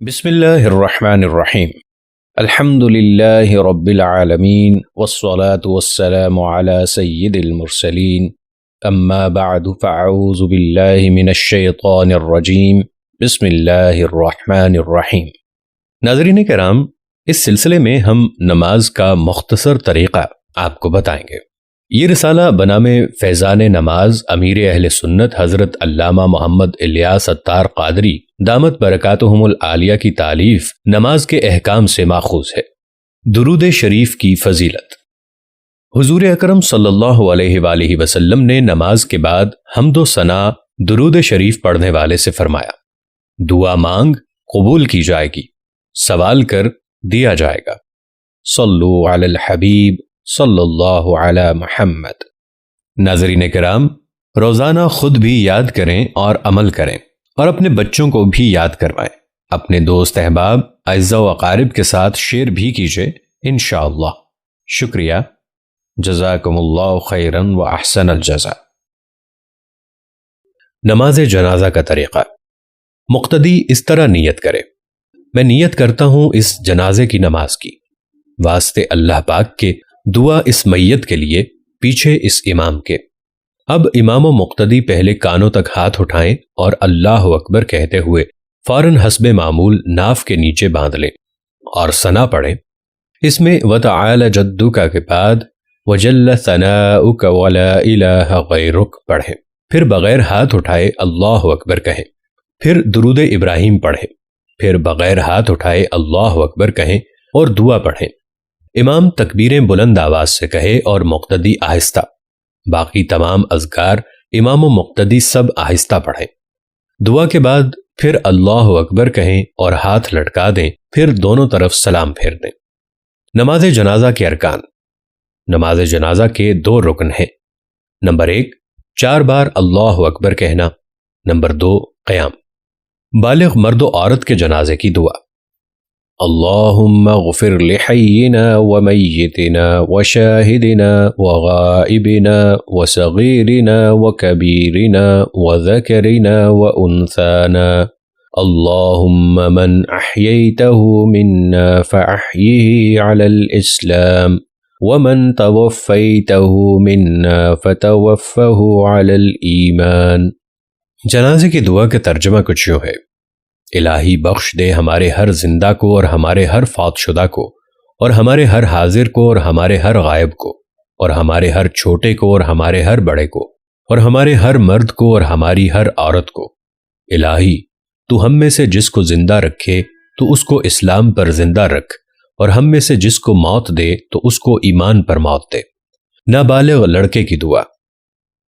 بسم اللہ الرحمن الرحیم الحمد للہ رب العالمین والصلاة والسلام علی سید المرسلین اما بعد فاعوذ باللہ من الشیطان الرجیم بسم اللہ الرحمن الرحیم۔ ناظرین کرام، اس سلسلے میں ہم نماز کا مختصر طریقہ آپ کو بتائیں گے۔ یہ رسالہ بنام فیضان نماز امیر اہل سنت حضرت علامہ محمد الیاس عطار قادری دامت برکاتہم العالیہ کی تالیف نماز کے احکام سے ماخوذ ہے۔ درود شریف کی فضیلت۔ حضور اکرم صلی اللہ علیہ وآلہ وسلم نے نماز کے بعد حمد و ثنا درود شریف پڑھنے والے سے فرمایا، دعا مانگ قبول کی جائے گی، سوال کر دیا جائے گا۔ صلو علی الحبیب صلی اللہ علی محمد۔ ناظرین کرام، روزانہ خود بھی یاد کریں اور عمل کریں، اور اپنے بچوں کو بھی یاد کروائیں۔ اپنے دوست احباب، اعزاء و اقارب کے ساتھ شیئر بھی کیجئے انشاءاللہ۔ شکریہ، جزاکم اللہ خیراً و احسن الجزاء۔ نماز جنازہ کا طریقہ۔ مقتدی اس طرح نیت کرے، میں نیت کرتا ہوں اس جنازے کی نماز کی، واسطے اللہ پاک کے دعا اس میت کے لیے، پیچھے اس امام کے۔ اب امام و مقتدی پہلے کانوں تک ہاتھ اٹھائیں اور اللہ اکبر کہتے ہوئے فوراً حسب معمول ناف کے نیچے باندھ لیں اور ثنا پڑھیں۔ اس میں وَتَعَالَ جَدُّكَ کے بعد وَجَلَّ ثَنَاؤُكَ وَلَا إِلَٰهَ غَيْرُكَ پڑھیں، پھر بغیر ہاتھ اٹھائے اللہ اکبر کہیں، پھر درود ابراہیم پڑھیں، پھر بغیر ہاتھ اٹھائے اللہ اکبر کہیں اور دعا پڑھیں۔ امام تکبیریں بلند آواز سے کہے اور مقتدی آہستہ۔ باقی تمام اذکار امام و مقتدی سب آہستہ پڑھیں۔ دعا کے بعد پھر اللہ اکبر کہیں اور ہاتھ لٹکا دیں، پھر دونوں طرف سلام پھیر دیں۔ نماز جنازہ کے ارکان۔ نماز جنازہ کے 2 رکن ہیں۔ نمبر 1، 4 بار اللہ اکبر کہنا۔ نمبر 2، قیام۔ بالغ مرد و عورت کے جنازے کی دعا۔ اللہم اغفر لحینا ومیتنا وشاہدنا وغائبنا وصغیرنا وکبیرنا وذکرنا وانثانا، اللہم من احییتہ منا فاحیہ علی الاسلام ومن توفیتہ منا فتوفہ علی الایمان۔ جنازے کی دعا کا ترجمہ کچھ یوں ہے: الہی بخش دے ہمارے ہر زندہ کو اور ہمارے ہر فوت شدہ کو، اور ہمارے ہر حاضر کو اور ہمارے ہر غائب کو، اور ہمارے ہر چھوٹے کو اور ہمارے ہر بڑے کو، اور ہمارے ہر مرد کو اور ہماری ہر عورت کو۔ الہی تو ہم میں سے جس کو زندہ رکھے تو اس کو اسلام پر زندہ رکھ، اور ہم میں سے جس کو موت دے تو اس کو ایمان پر موت دے۔ نابالغ لڑکے کی دعا۔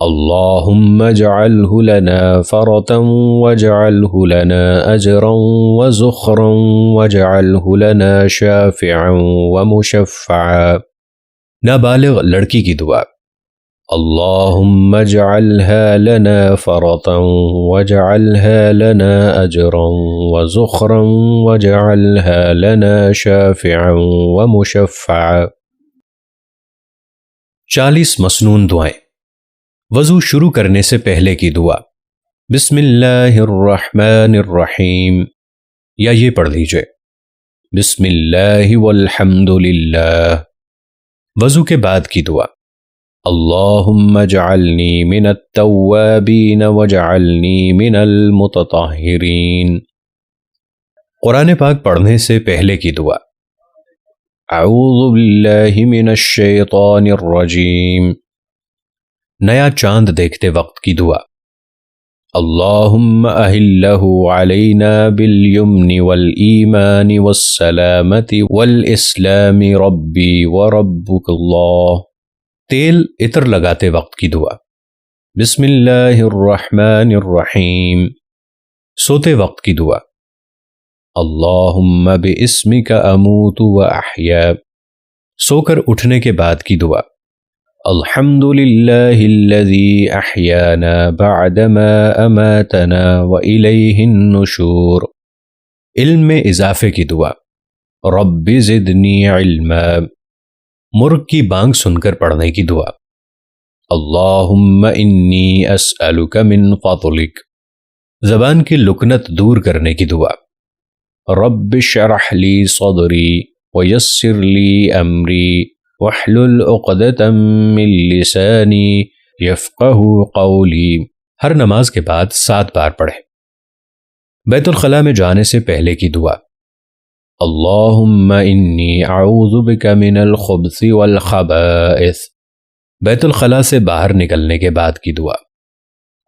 اللہم اجعلہ لنا فرطا واجعلہ لنا اجرا وزخرا واجعلہ لنا شافعا ومشفعا۔ نابالغ لڑکی کی دعا۔ اللہم اجعلها لنا فرطا واجعلها لنا اجرا وزخرا واجعلها لنا شافعا ومشفعا۔ 40 مسنون دعائیں۔ وضو شروع کرنے سے پہلے کی دعا۔ بسم اللہ الرحمن الرحیم، یا یہ پڑھ لیجئے بسم اللہ والحمد للہ۔ وضو کے بعد کی دعا۔ اللہم اجعلنی من التوابین واجعلنی من المتطہرین۔ قرآن پاک پڑھنے سے پہلے کی دعا۔ اعوذ باللہ من الشیطان الرجیم۔ نیا چاند دیکھتے وقت کی دعا۔ اللہم اہلہ علینا بالیمن والایمان والسلامت والاسلام ربی وربک اللہ۔ تیل عطر لگاتے وقت کی دعا۔ بسم اللہ الرحمن الرحیم۔ سوتے وقت کی دعا۔ اللہم باسمک اموت واحیا۔ سو کر اٹھنے کے بعد کی دعا۔ الحمد للہ الذی احیانا بعدما اماتنا والیہ النشور۔ علم میں اضافے کی دعا۔ رب زدنی علما۔ مرغ کی بانگ سن کر پڑھنے کی دعا۔ اللہم انی اسألک من فضلک۔ زبان کی لکنت دور کرنے کی دعا۔ رب اشرح لی صدری ویسر لی امری واحلل عقدۃ من لسانی یفقہوا قولی۔ ہر نماز کے بعد 7 بار پڑھیں۔ بیت الخلاء میں جانے سے پہلے کی دعا: اللہم انی اعوذ بک من الخبث والخبائث۔ بیت الخلاء سے باہر نکلنے کے بعد کی دعا: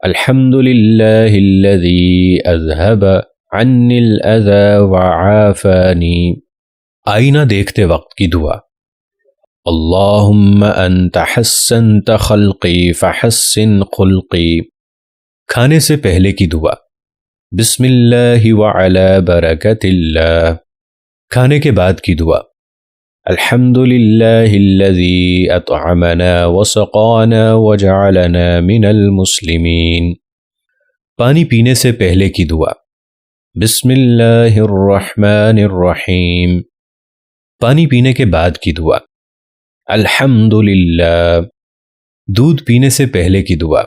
الحمد للہ الذی اذہب عنی الاذی وعافانی۔ آئینہ دیکھتے وقت کی دعا: اللہم انت حسنت خلقی فحسن خلقی۔ کھانے سے پہلے کی دعا: بسم اللہ وعلی برکت اللہ۔ کھانے کے بعد کی دعا: الحمد للہ الذی اطعمنا وسقانا وجعلنا من المسلمین۔ پانی پینے سے پہلے کی دعا: بسم اللہ الرحمن الرحیم۔ پانی پینے کے بعد کی دعا: الحمد للہ۔ دودھ پینے سے پہلے کی دعا: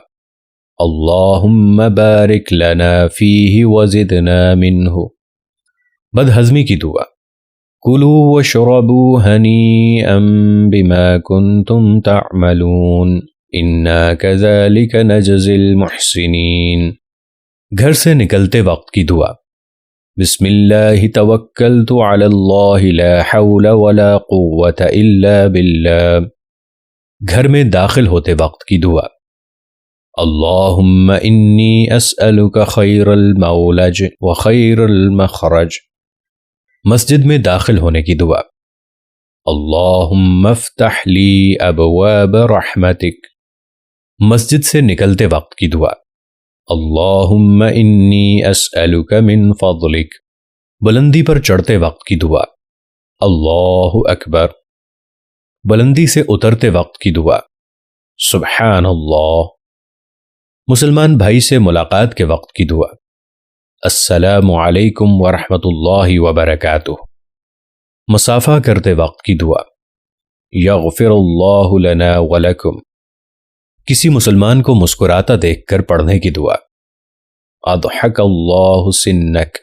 اللہم بارک لنا فیہ وزدنا منہ۔ بدہضمی کی دعا: کلوا واشربوا ہنیئا بما کنتم تعملون انا کذالک نجزی المحسنین۔ گھر سے نکلتے وقت کی دعا: بسم اللہ توکلت علی اللہ لا حول ولا قوة الا باللہ۔ گھر میں داخل ہوتے وقت کی دعا: اللہم انی اسألک خیر المولج وخیر المخرج۔ مسجد میں داخل ہونے کی دعا: اللہم افتح لی ابواب رحمتک۔ مسجد سے نکلتے وقت کی دعا: اللہم انی اسألک من فضلک۔ بلندی پر چڑھتے وقت کی دعا: اللہ اکبر۔ بلندی سے اترتے وقت کی دعا: سبحان اللہ۔ مسلمان بھائی سے ملاقات کے وقت کی دعا: السلام علیکم ورحمۃ اللہ وبرکاتہ۔ مصافحہ کرتے وقت کی دعا: یغفر اللہ لنا ولکم۔ کسی مسلمان کو مسکراتا دیکھ کر پڑھنے کی دعا: اضحک اللہ سنک۔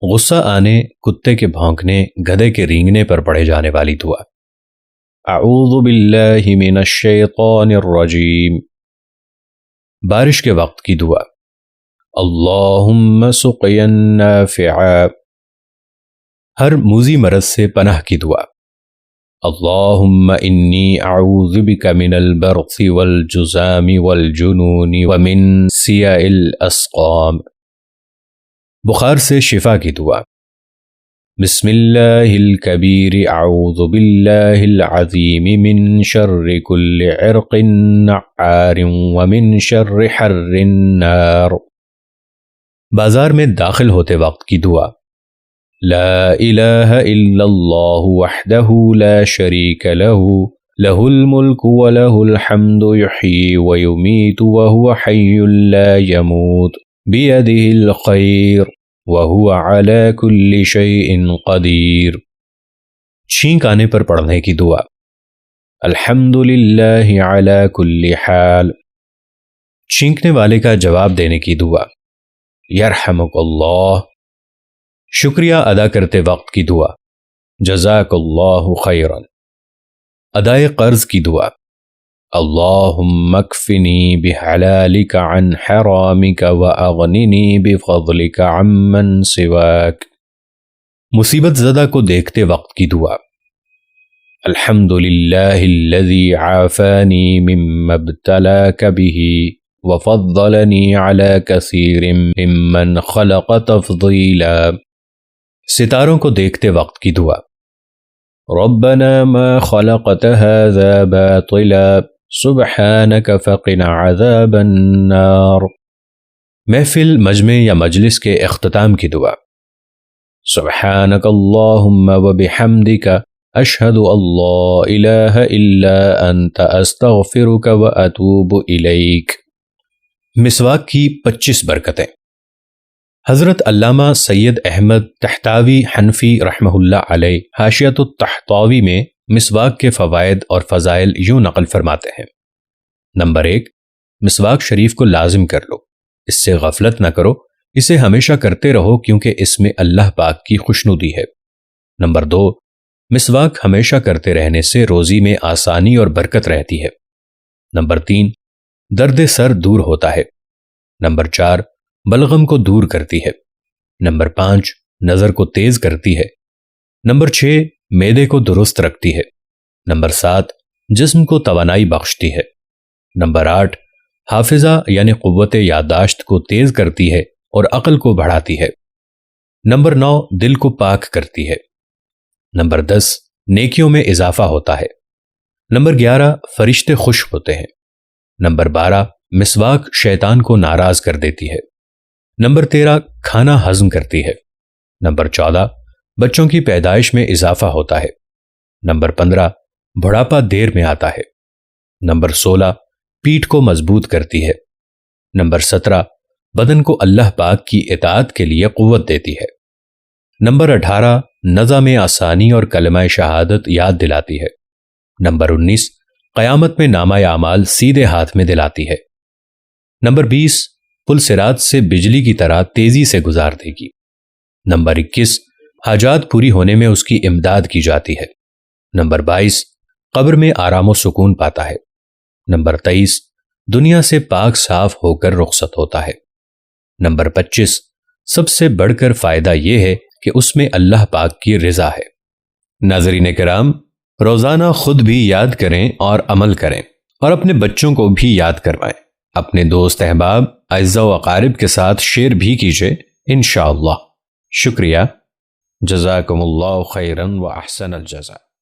غصہ آنے، کتے کے بھونکنے، گدھے کے رینگنے پر پڑھے جانے والی دعا: اعوذ باللہ من الشیطان الرجیم۔ بارش کے وقت کی دعا: اللہم سقیا نافعا۔ ہر موذی مرض سے پناہ کی دعا: اللہم انی اعوذ بک من البرص والجذام والجنون ومن سیاء الاسقام۔ بخار سے شفا کی دعا: بسم اللہ الکبیر اعوذ باللہ العظیم من شر کل عرق نعار ومن شر حر النار۔ بازار میں داخل ہوتے وقت کی دعا: لا الہ الا اللہ وحدہ لا شریک لہ لہ الملک ولہ الحمد یحیی ویمیت وہو حی لا یموت بیدہ الخیر وَهُوَ عَلَى كُلِّ شَيْءٍ قَدِيرٌ۔ چھینک آنے پر پڑھنے کی دعا: الحمد للہ عَلَى كُلِّ حال۔ چھینکنے والے کا جواب دینے کی دعا: یرحمک اللہ۔ شکریہ ادا کرتے وقت کی دعا: جزاک اللہ خیرا۔ ادائے قرض کی دعا: اللہم اکفنی بحلالک عن حرامک واغننی بفضلک عمن سواک۔ مصیبت زدہ کو دیکھتے وقت کی دعا: الحمد للہ الذی عافانی مما ابتلاک بہ وفضلنی علی کثیر ممن خلق تفضیلا۔ ستاروں کو دیکھتے وقت کی دعا: ربنا ما خلقت هذا باطلا سبحانک فقنا عذاب النار۔ محفل، مجمع یا مجلس کے اختتام کی دعا: سبحانک اللہم وبحمدک اشہد ان لا الہ الا انت استغفرک واتوب الیک۔ مسواک کی 25 برکتیں۔ حضرت علامہ سید احمد تحتاوی حنفی رحمہ اللہ علیہ حاشیۃ التحتاوی میں مسواک کے فوائد اور فضائل یوں نقل فرماتے ہیں: نمبر 1، مسواک شریف کو لازم کر لو، اس سے غفلت نہ کرو اسے ہمیشہ کرتے رہو کیونکہ اس میں اللہ پاک کی خوشنودی ہے۔ نمبر 2، مسواک ہمیشہ کرتے رہنے سے روزی میں آسانی اور برکت رہتی ہے۔ نمبر 3، درد سر دور ہوتا ہے۔ نمبر 4، بلغم کو دور کرتی ہے۔ نمبر 5، نظر کو تیز کرتی ہے۔ نمبر 6، معدے کو درست رکھتی ہے۔ نمبر 7، جسم کو توانائی بخشتی ہے۔ نمبر 8، حافظہ یعنی قوت یادداشت کو تیز کرتی ہے اور عقل کو بڑھاتی ہے۔ نمبر 9، دل کو پاک کرتی ہے۔ نمبر 10، نیکیوں میں اضافہ ہوتا ہے۔ نمبر 11، فرشتے خوش ہوتے ہیں۔ نمبر 12، مسواک شیطان کو ناراض کر دیتی ہے۔ نمبر 13، کھانا ہضم کرتی ہے۔ نمبر 14، بچوں کی پیدائش میں اضافہ ہوتا ہے۔ نمبر 15، بڑھاپا دیر میں آتا ہے۔ نمبر 16، پیٹھ کو مضبوط کرتی ہے۔ نمبر 17، بدن کو اللہ پاک کی اطاعت کے لیے قوت دیتی ہے۔ نمبر 18، نزع میں آسانی اور کلمہ شہادت یاد دلاتی ہے۔ نمبر 19، قیامت میں نامہ اعمال سیدھے ہاتھ میں دلاتی ہے۔ نمبر 20، پل صراط سے بجلی کی طرح تیزی سے گزار دے گی۔ نمبر 21، حاجات پوری ہونے میں اس کی امداد کی جاتی ہے۔ نمبر 22، قبر میں آرام و سکون پاتا ہے۔ نمبر 23، دنیا سے پاک صاف ہو کر رخصت ہوتا ہے۔ نمبر 25، سب سے بڑھ کر فائدہ یہ ہے کہ اس میں اللہ پاک کی رضا ہے۔ ناظرین کرام، روزانہ خود بھی یاد کریں اور عمل کریں، اور اپنے بچوں کو بھی یاد کروائیں۔ اپنے دوست احباب، اعزاء و اقارب کے ساتھ شیئر بھی کیجئے انشاءاللہ۔ شکریہ۔ جزاکم اللہ خیراً و احسن الجزاء۔